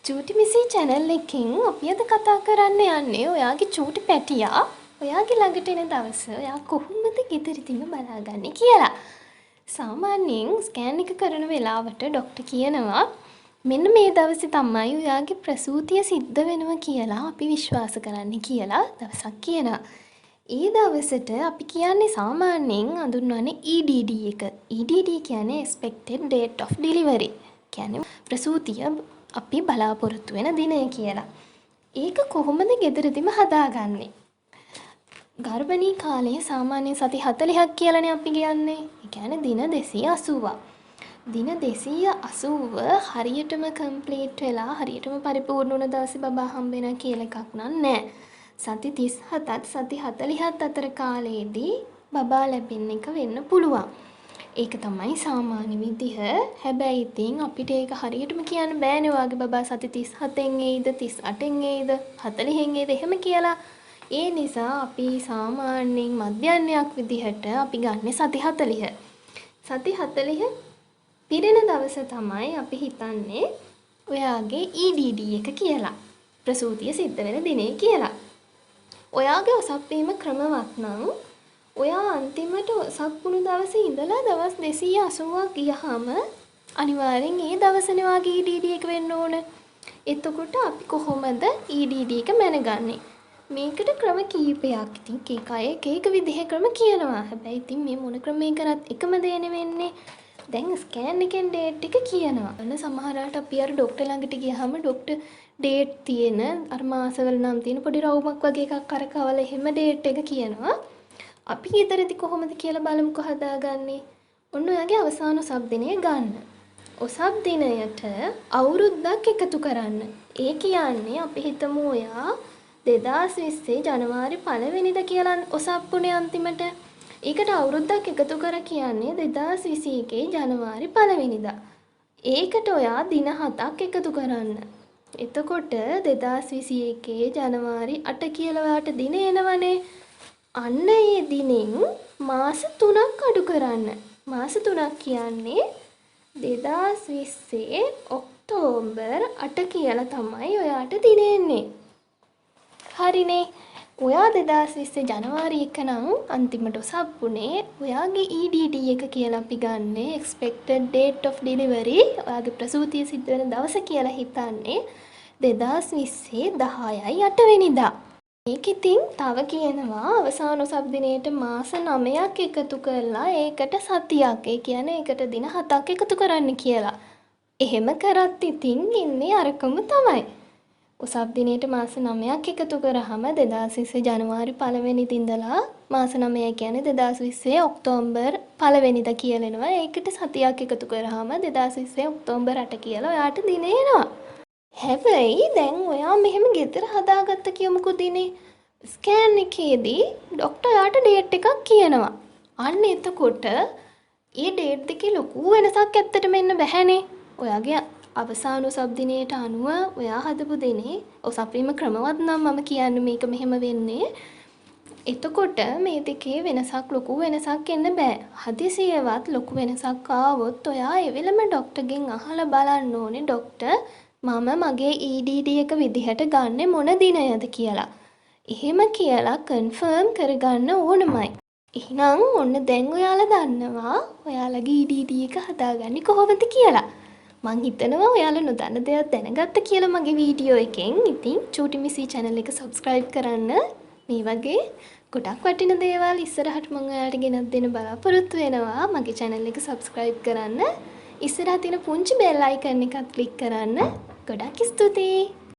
චූටි මිසි channel එකෙන් අපි අද කතා කරන්න යන්නේ ඔයාගේ චූටි පැටියා ඔයාගේ ළඟට එන දවස ඔයා කොහොමද ගෙදරදීම බලාගන්නේ කියලා. සාමාන්‍යයෙන් ස්කෑන් එක කරන වෙලාවට ડોක්ටර් කියනවා මෙන්න මේ දවසේ තමයි ඔයාගේ ප්‍රසූතිය සිද්ධ වෙනවා කියලා අපි විශ්වාස කරන්න කියලා දවසක් කියනවා. ඒ දවසට අපි කියන්නේ සාමාන්‍යයෙන් හඳුන්වන්නේ EDD එක. EDD කියන්නේ expected date of delivery. කියන්නේ ප්‍රසූතිය අපි බලාපොරොත්තු වෙන දිනය කියලා. ඒක කොහොමද ගෙදරදීම හදාගන්නේ? ගර්භණී කාලයේ සාමාන්‍යයෙන් සති 40ක් කියලානේ අපි කියන්නේ. ඒ කියන්නේ දින 280ක්. දින 280 හරියටම කම්ප්ලීට් වෙලා හරියටම පරිපූර්ණ වුණ දවසේ බබා හම්බ වෙනවා කියලා එකක් නෑ. සති 37ත් සති 40ත් අතර කාලයේදී බබා ලැබෙන්න එක වෙන්න පුළුවන්. ඒක තමයි සාමාන්‍ය විදිහ. හැබැයි ඉතින් අපිට ඒක හරියටම කියන්න බෑනේ ඔයාගේ බබා සති 37න් එයිද 38න් එයිද 40න් එයිද එහෙම කියලා. ඒ නිසා අපි සාමාන්‍යයෙන් මධ්‍යන්නයක් විදිහට අපි ගන්න සති 40. සති 40 පිරෙන දවස තමයි අපි හිතන්නේ ඔයාගේ EDD එක කියලා. ප්‍රසූතිය සිද්ධ වෙන දිනේ කියලා. ඔයාගේ ඔසප් වීම ක්‍රමවත් නම් ඔයා අන්තිමට සක්කුණු දවසේ ඉඳලා දවස් 280ක් ගියහම අනිවාර්යෙන් ඒ දවසනේ වාගේ EDD එක වෙන්න ඕන. එතකොට අපි කොහොමද EDD එක මැනගන්නේ? මේකට ක්‍රම කීපයක් ඉතින් එක අය එක විදිහේ ක්‍රම කියනවා. හැබැයි ඉතින් මේ මොන ක්‍රමයක කරත් එකම දේ නෙවෙන්නේ. දැන් ස්කෑන් එකෙන් ඩේට් එක කියනවා. අන්න සමහරවිට අපි අර ડોක්ටර් ළඟට ගියාම ડોක්ටර් ඩේට් තියෙන අර මාසවල නම් තියෙන පොඩි රවුමක් වගේ එකක් අර කවල එහෙම ඩේට් එක කියනවා. අපි ගෙදරදී කොහොමද කියලා බලමුකෝ හදාගන්නේ. ඔන්න ඔයාගේ අවසාන ඔසප් දිනය ගන්න. ඔසප් දිනයට අවුරුද්දක් එකතු කරන්න. ඒ කියන්නේ අපි හිතමු ඔයා 2020 ජනවාරි 1 වෙනිදා කියලා ඔසප්පුනේ අන්තිමට. ඒකට අවුරුද්දක් එකතු කර කියන්නේ 2021 ජනවාරි 1 වෙනිදා. ඒකට ඔයා දින 7ක් එකතු කරන්න. එතකොට 2021 ජනවාරි 8 කියලා ඔයාට දින එනවනේ. අන්න ඒ දිනෙන් මාස 3ක් අඩු කරන්න. මාස 3ක් කියන්නේ 2020 ඔක්තෝබර් 8 කියලා තමයි ඔයාට දින එන්නේ. හරිනේ. ඔයා 2020 ජනවාරි 1 නම් අන්තිමට ඔසප්පුනේ ඔයාගේ EDD එක කියලා අපි ගන්නේ expected date of delivery ඔයාගේ ප්‍රසූතිය සිද්ධ වෙන දවස කියලා හිතන්නේ 2020 10යි 8 වෙනිදා. මේක ඉතින් තව කියනවා අවසාන ඔසප් දිනේට මාස 9ක් එකතු කරලා ඒකට සතියක්. ඒ කියන්නේ ඒකට දින 7ක් එකතු කරන්න කියලා. එහෙම කරත් ඉතින් ඉන්නේ අරකම තමයි. ඔසප් දිනේට මාස 9ක් එකතු කරාම 2020 ජනවාරි 1 වෙනිදා ඉඳලා මාස 9 කියන්නේ 2020 ඔක්තෝබර් 1 වෙනිදා කියලා එනවා. ඒකට සතියක් එකතු කරාම 2020 ඔක්තෝබර් 8 කියලා ඔයාට දින එනවා. හැබැයි දැන් ඔයා මෙහෙම ගෙදර හදාගත්ත කියමුකෝ දිනේ. ස්කෑන් එකේදී ડોක්ටර් ඔයාට ඩේට් එකක් කියනවා. අන්න එතකොට ඒ ඩේට් දෙකේ ලොකු වෙනසක් ඇත්තටම එන්න බැහැනේ. ඔයාගේ අවසාන ඔසප් දිනේට අනුව ඔයා හදපු දිනේ ඔසප් වීම ක්‍රමවත් නම් මම කියන්නේ මේක මෙහෙම වෙන්නේ. එතකොට මේ දෙකේ වෙනසක් ලොකු වෙනසක් එන්න බෑ. හදිසියෙවත් ලොකු වෙනසක් ආවොත් ඔයා ඒ වෙලම ડોක්ටර්ගෙන් අහලා බලන්න ඕනේ ડોක්ටර් මම මගේ EDD එක විදිහට ගන්නෙ මොන දිනයද කියලා. එහෙම කියලා කන්ෆර්ම් කරගන්න ඕනමයි. එහෙනම් ඔන්න දැන් ඔයාලා දන්නවා ඔයාලගේ EDD එක හදාගන්නේ කොහොමද කියලා. මං හිතනවා ඔයාලා නොදන්න දේවල් දැනගත්ත කියලා මගේ වීඩියෝ එකෙන්. ඉතින් චූටි මිසි channel එක subscribe කරන්න. මේ වගේ ගොඩක් වටින දේවල් ඉස්සරහට මම ඔයාලට ගෙනත් දෙන්න බලාපොරොත්තු වෙනවා. මගේ channel එක subscribe කරන්න. ඉස්සරහ තියෙන පුංචි bell icon එකත් click කරන්න. ගොඩක් ස්තුතියි.